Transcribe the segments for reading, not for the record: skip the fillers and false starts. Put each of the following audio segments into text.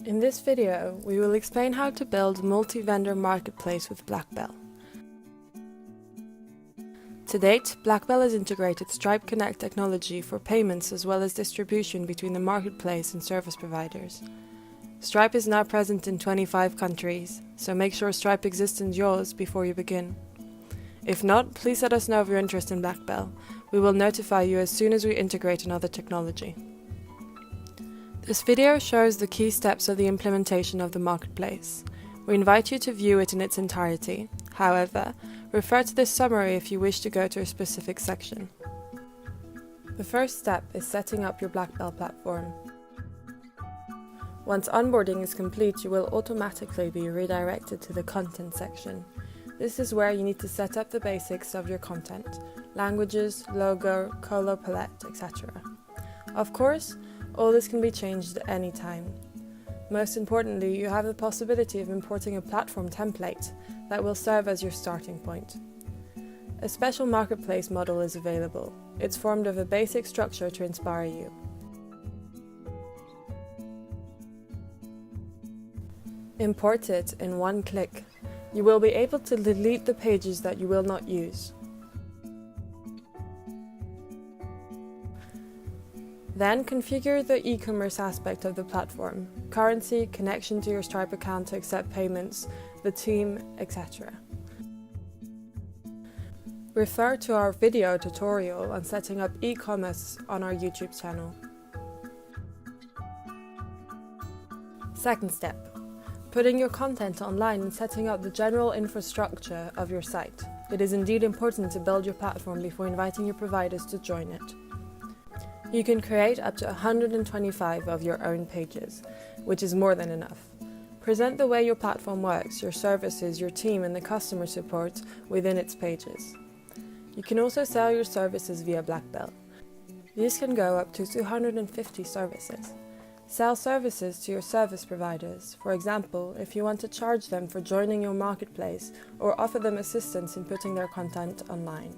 In this video, we will explain how to build a multi-vendor marketplace with Blackbell. To date, Blackbell has integrated Stripe Connect technology for payments as well as distribution between the marketplace and service providers. Stripe is now present in 25 countries, so make sure Stripe exists in yours before you begin. If not, please let us know of your interest in Blackbell. We will notify you as soon as we integrate another technology. This video shows the key steps of the implementation of the marketplace. We invite you to view it in its entirety. However, refer to this summary if you wish to go to a specific section. The first step is setting up your Blackbell platform. Once onboarding is complete, you will automatically be redirected to the content section. This is where you need to set up the basics of your content: languages, logo, color palette, etc. Of course, all this can be changed at any time. Most importantly, you have the possibility of importing a platform template that will serve as your starting point. A special marketplace model is available. It's formed of a basic structure to inspire you. Import it in one click. You will be able to delete the pages that you will not use. Then configure the e-commerce aspect of the platform: currency, connection to your Stripe account to accept payments, the team, etc. Refer to our video tutorial on setting up e-commerce on our YouTube channel. Second step: putting your content online and setting up the general infrastructure of your site. It is indeed important to build your platform before inviting your providers to join it. You can create up to 125 of your own pages, which is more than enough. Present the way your platform works, your services, your team, and the customer support within its pages. You can also sell your services via Blackbell. These can go up to 250 services. Sell services to your service providers. For example, if you want to charge them for joining your marketplace or offer them assistance in putting their content online.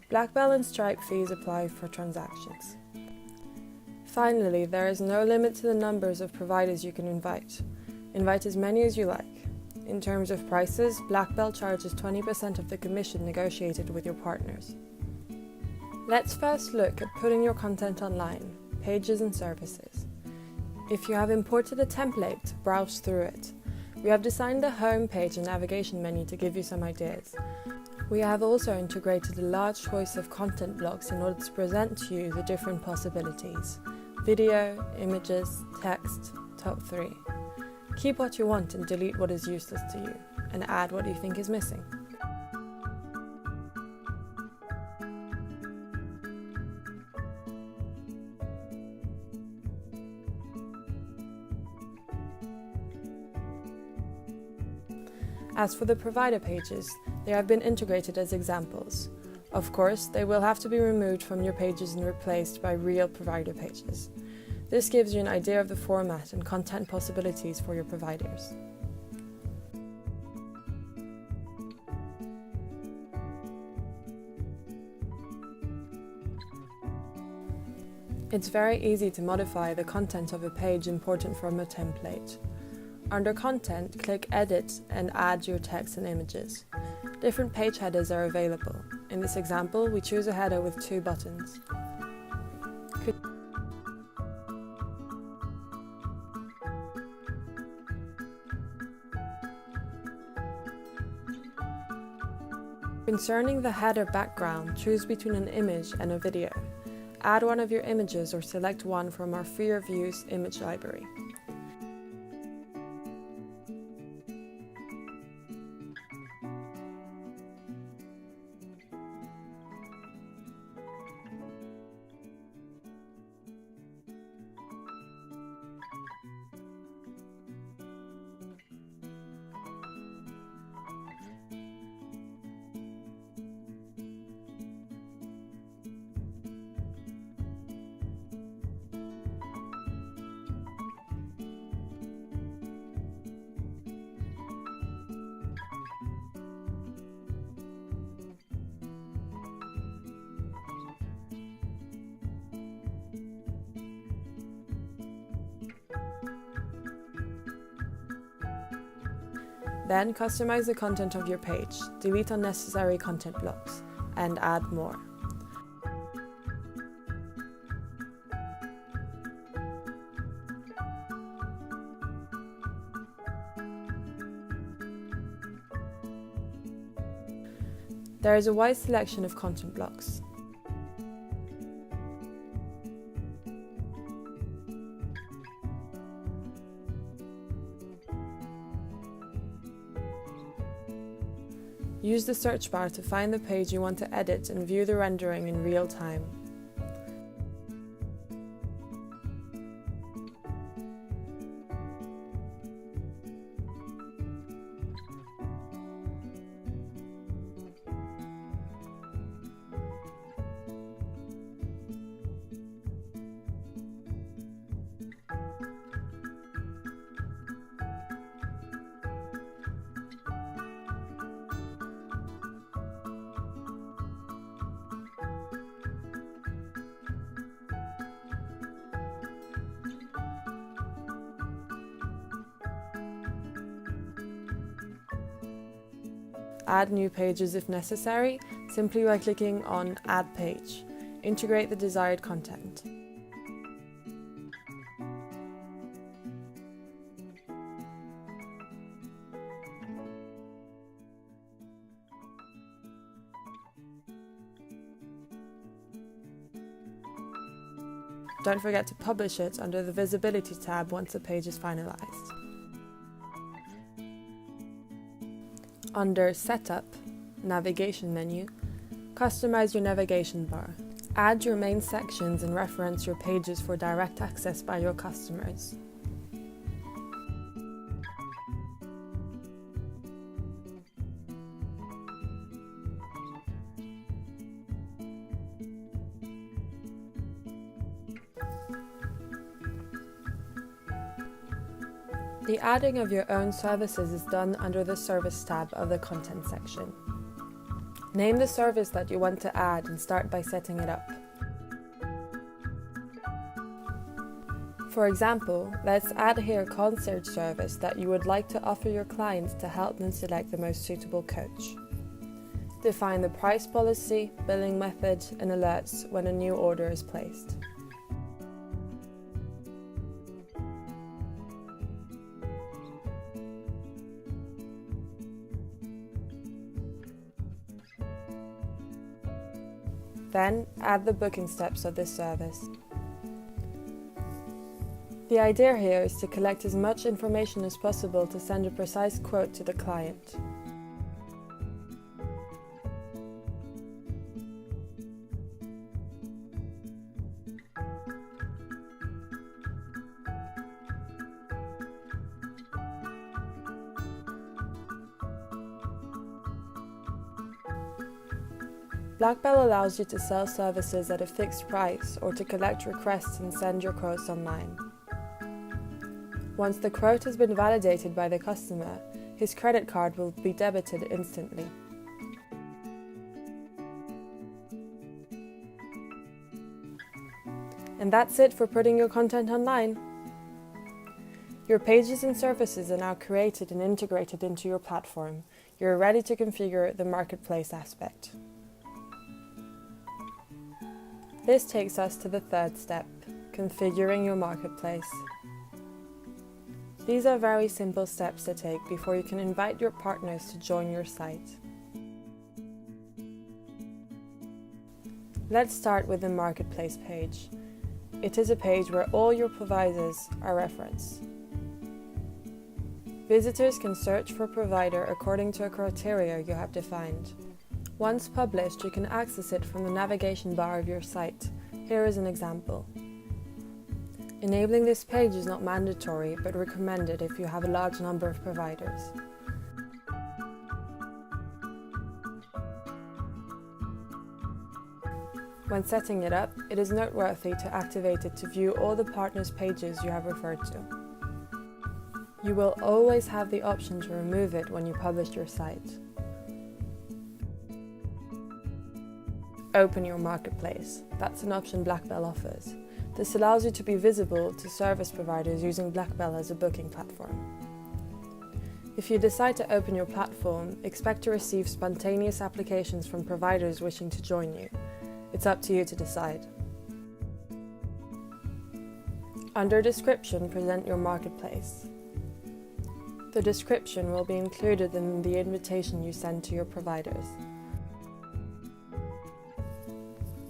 Blackbell and Stripe fees apply for transactions. Finally, there is no limit to the numbers of providers you can invite. Invite as many as you like. In terms of prices, Blackbell charges 20% of the commission negotiated with your partners. Let's first look at putting your content online, pages and services. If you have imported a template, browse through it. We have designed the home page and navigation menu to give you some ideas. We have also integrated a large choice of content blocks in order to present to you the different possibilities: video, images, text, top 3. Keep what you want and delete what is useless to you, and add what you think is missing. As for the provider pages, they have been integrated as examples. Of course, they will have to be removed from your pages and replaced by real provider pages. This gives you an idea of the format and content possibilities for your providers. It's very easy to modify the content of a page imported from a template. Under Content, click Edit and add your text and images. Different page headers are available. In this example, we choose a header with 2 buttons. Concerning the header background, choose between an image and a video. Add one of your images or select one from our free of use image library. Then customize the content of your page, delete unnecessary content blocks, and add more. There is a wide selection of content blocks. Use the search bar to find the page you want to edit and view the rendering in real time. Add new pages if necessary, simply by clicking on Add Page. Integrate the desired content. Don't forget to publish it under the Visibility tab once the page is finalized. Under Setup, Navigation menu, customize your navigation bar. Add your main sections and reference your pages for direct access by your customers. The adding of your own services is done under the Service tab of the Content section. Name the service that you want to add and start by setting it up. For example, let's add here a concierge service that you would like to offer your clients to help them select the most suitable coach. Define the price policy, billing method, and alerts when a new order is placed. Then, add the booking steps of this service. The idea here is to collect as much information as possible to send a precise quote to the client. Blackbell allows you to sell services at a fixed price or to collect requests and send your quotes online. Once the quote has been validated by the customer, his credit card will be debited instantly. And that's it for putting your content online. Your pages and services are now created and integrated into your platform. You're ready to configure the marketplace aspect. This takes us to the third step, configuring your marketplace. These are very simple steps to take before you can invite your partners to join your site. Let's start with the marketplace page. It is a page where all your providers are referenced. Visitors can search for a provider according to a criteria you have defined. Once published, you can access it from the navigation bar of your site. Here is an example. Enabling this page is not mandatory, but recommended if you have a large number of providers. When setting it up, it is noteworthy to activate it to view all the partners' pages you have referred to. You will always have the option to remove it when you publish your site. Open your marketplace. That's an option Blackbell offers. This allows you to be visible to service providers using Blackbell as a booking platform. If you decide to open your platform, expect to receive spontaneous applications from providers wishing to join you. It's up to you to decide. Under Description, present your marketplace. The description will be included in the invitation you send to your providers.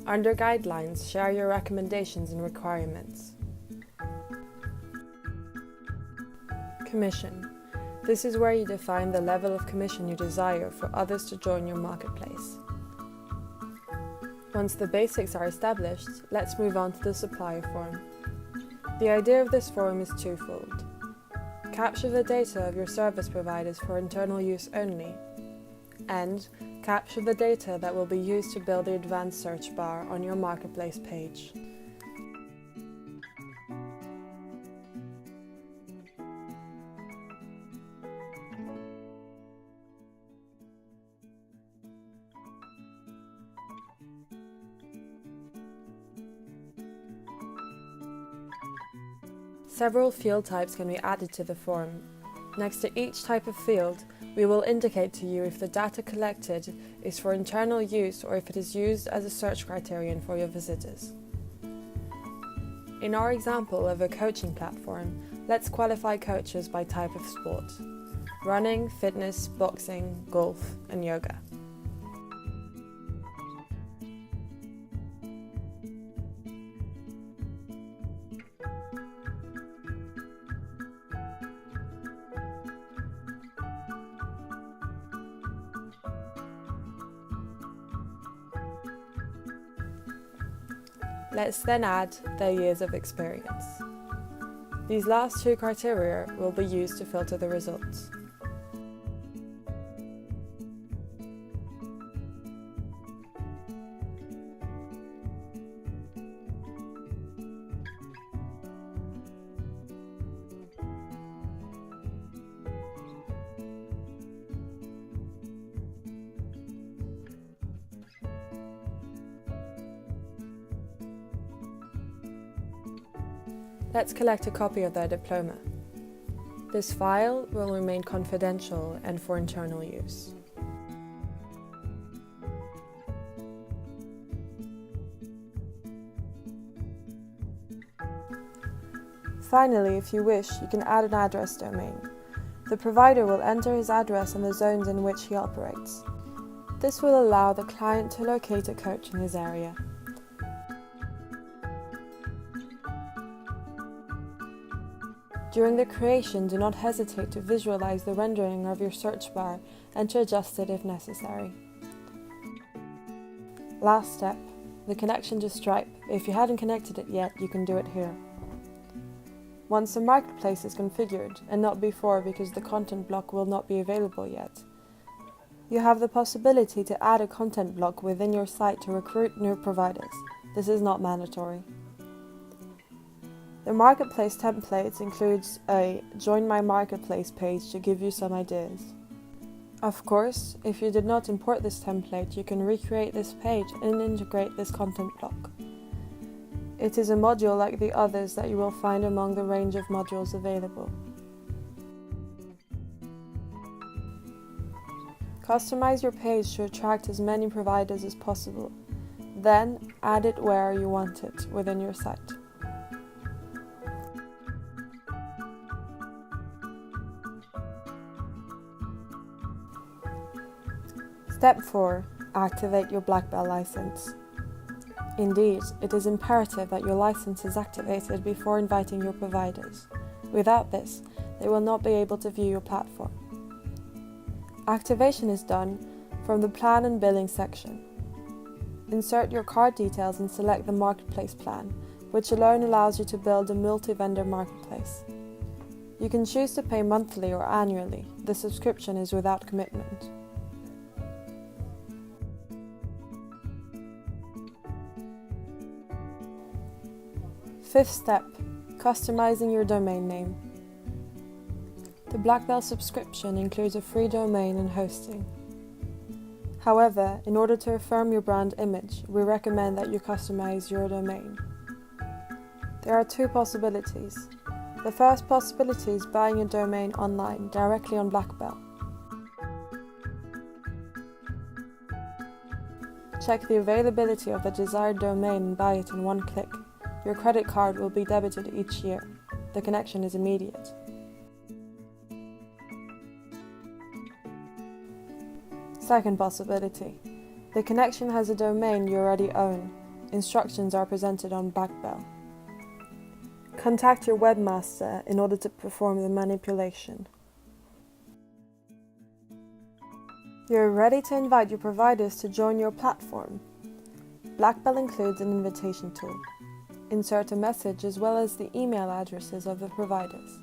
Under Guidelines, share your recommendations and requirements. Commission. This is where you define the level of commission you desire for others to join your marketplace. Once the basics are established, let's move on to the supplier form. The idea of this form is twofold. Capture the data of your service providers for internal use only, and capture the data that will be used to build the advanced search bar on your marketplace page. Several field types can be added to the form. Next to each type of field, we will indicate to you if the data collected is for internal use or if it is used as a search criterion for your visitors. In our example of a coaching platform, let's qualify coaches by type of sport: running, fitness, boxing, golf, and yoga. Let's then add their years of experience. These last two criteria will be used to filter the results. Let's collect a copy of their diploma. This file will remain confidential and for internal use. Finally, if you wish, you can add an address domain. The provider will enter his address and the zones in which he operates. This will allow the client to locate a coach in his area. During the creation, do not hesitate to visualize the rendering of your search bar and to adjust it if necessary. Last step, the connection to Stripe. If you haven't connected it yet, you can do it here. Once the marketplace is configured, and not before because the content block will not be available yet, you have the possibility to add a content block within your site to recruit new providers. This is not mandatory. The marketplace templates includes a Join My Marketplace page to give you some ideas. Of course, if you did not import this template, you can recreate this page and integrate this content block. It is a module like the others that you will find among the range of modules available. Customize your page to attract as many providers as possible. Then add it where you want it within your site. Step 4. Activate your Blackbell license. Indeed, it is imperative that your license is activated before inviting your providers. Without this, they will not be able to view your platform. Activation is done from the Plan and Billing section. Insert your card details and select the Marketplace plan, which alone allows you to build a multi-vendor marketplace. You can choose to pay monthly or annually. The subscription is without commitment. Fifth step, customizing your domain name. The Blackbell subscription includes a free domain and hosting. However, in order to affirm your brand image, we recommend that you customize your domain. There are two possibilities. The first possibility is buying a domain online directly on Blackbell. Check the availability of the desired domain and buy it in one click. Your credit card will be debited each year. The connection is immediate. Second possibility. The connection has a domain you already own. Instructions are presented on Blackbell. Contact your webmaster in order to perform the manipulation. You're ready to invite your providers to join your platform. Blackbell includes an invitation tool. Insert a message as well as the email addresses of the providers.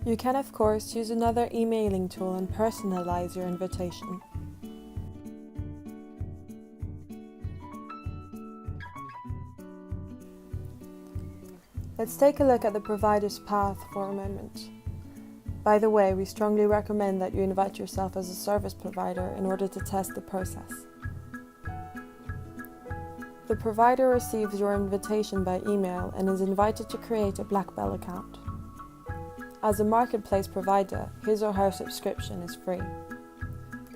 You can, of course, use another emailing tool and personalize your invitation. Let's take a look at the provider's path for a moment. By the way, we strongly recommend that you invite yourself as a service provider in order to test the process. The provider receives your invitation by email and is invited to create a Blackbell account. As a marketplace provider, his or her subscription is free.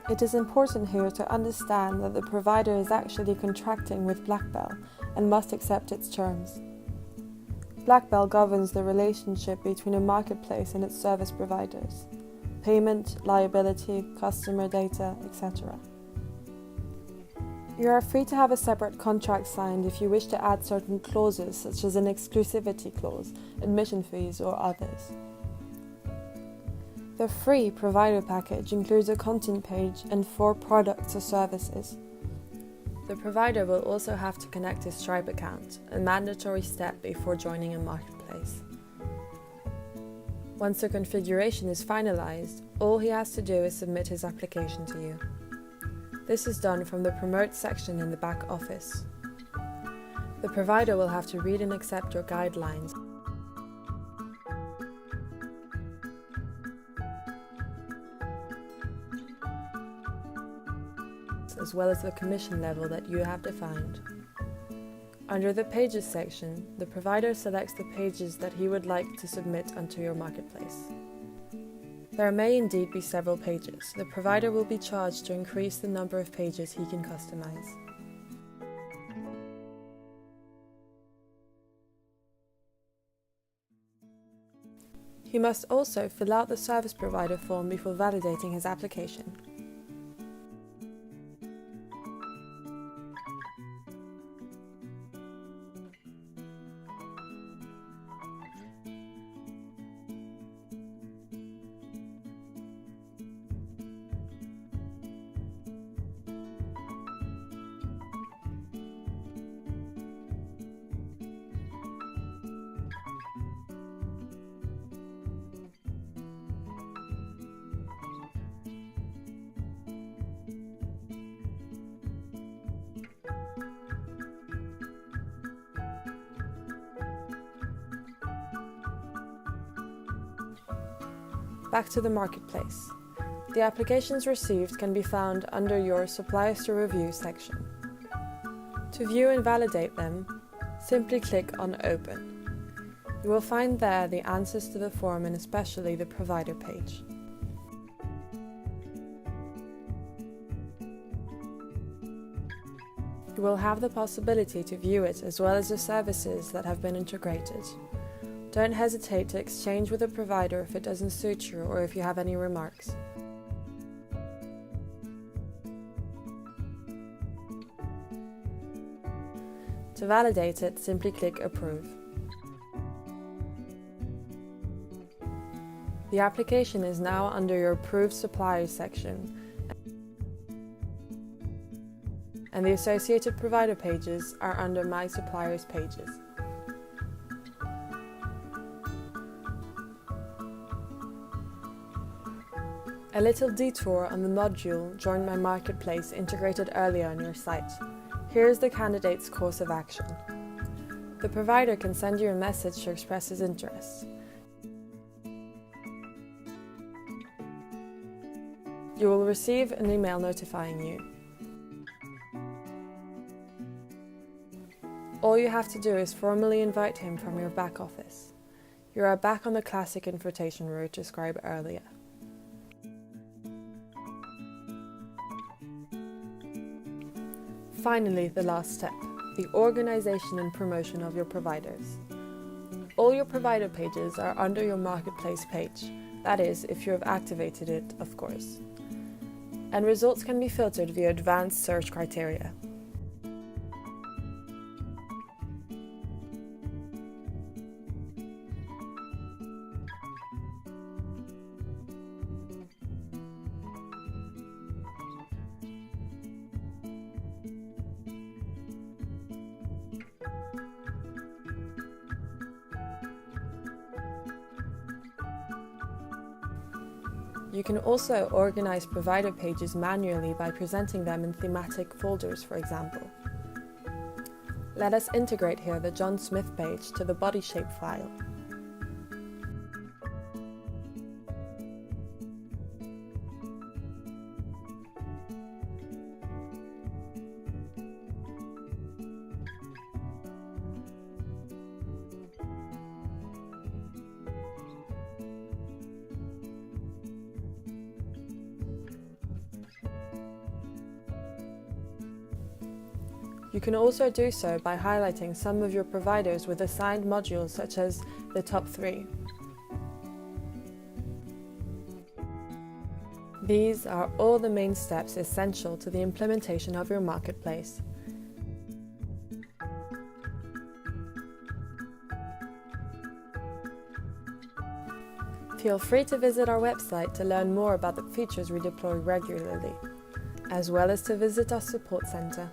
It is important here to understand that the provider is actually contracting with Blackbell and must accept its terms. Blackbell governs the relationship between a marketplace and its service providers: payment, liability, customer data, etc. You are free to have a separate contract signed if you wish to add certain clauses, such as an exclusivity clause, admission fees, or others. The free provider package includes a content page and 4 products or services. The provider will also have to connect his Stripe account, a mandatory step before joining a marketplace. Once the configuration is finalized, all he has to do is submit his application to you. This is done from the Promote section in the back office. The provider will have to read and accept your guidelines, as well as the commission level that you have defined. Under the Pages section, the provider selects the pages that he would like to submit onto your marketplace. There may indeed be several pages. The provider will be charged to increase the number of pages he can customize. He must also fill out the service provider form before validating his application. Back to the marketplace. The applications received can be found under your Suppliers to Review section. To view and validate them, simply click on Open. You will find there the answers to the form and especially the provider page. You will have the possibility to view it as well as the services that have been integrated. Don't hesitate to exchange with a provider if it doesn't suit you or if you have any remarks. To validate it, simply click Approve. The application is now under your Approved Suppliers section, and the associated provider pages are under My Suppliers pages. A little detour on the module Join My Marketplace integrated earlier on your site. Here is the candidate's course of action. The provider can send you a message to express his interest. You will receive an email notifying you. All you have to do is formally invite him from your back office. You are back on the classic invitation route described earlier. Finally, the last step, the organization and promotion of your providers. All your provider pages are under your marketplace page, that is, if you have activated it, of course. And results can be filtered via advanced search criteria. You can also organize provider pages manually by presenting them in thematic folders, for example. Let us integrate here the John Smith page to the body shape file. You can also do so by highlighting some of your providers with assigned modules such as the top 3. These are all the main steps essential to the implementation of your marketplace. Feel free to visit our website to learn more about the features we deploy regularly, as well as to visit our support center.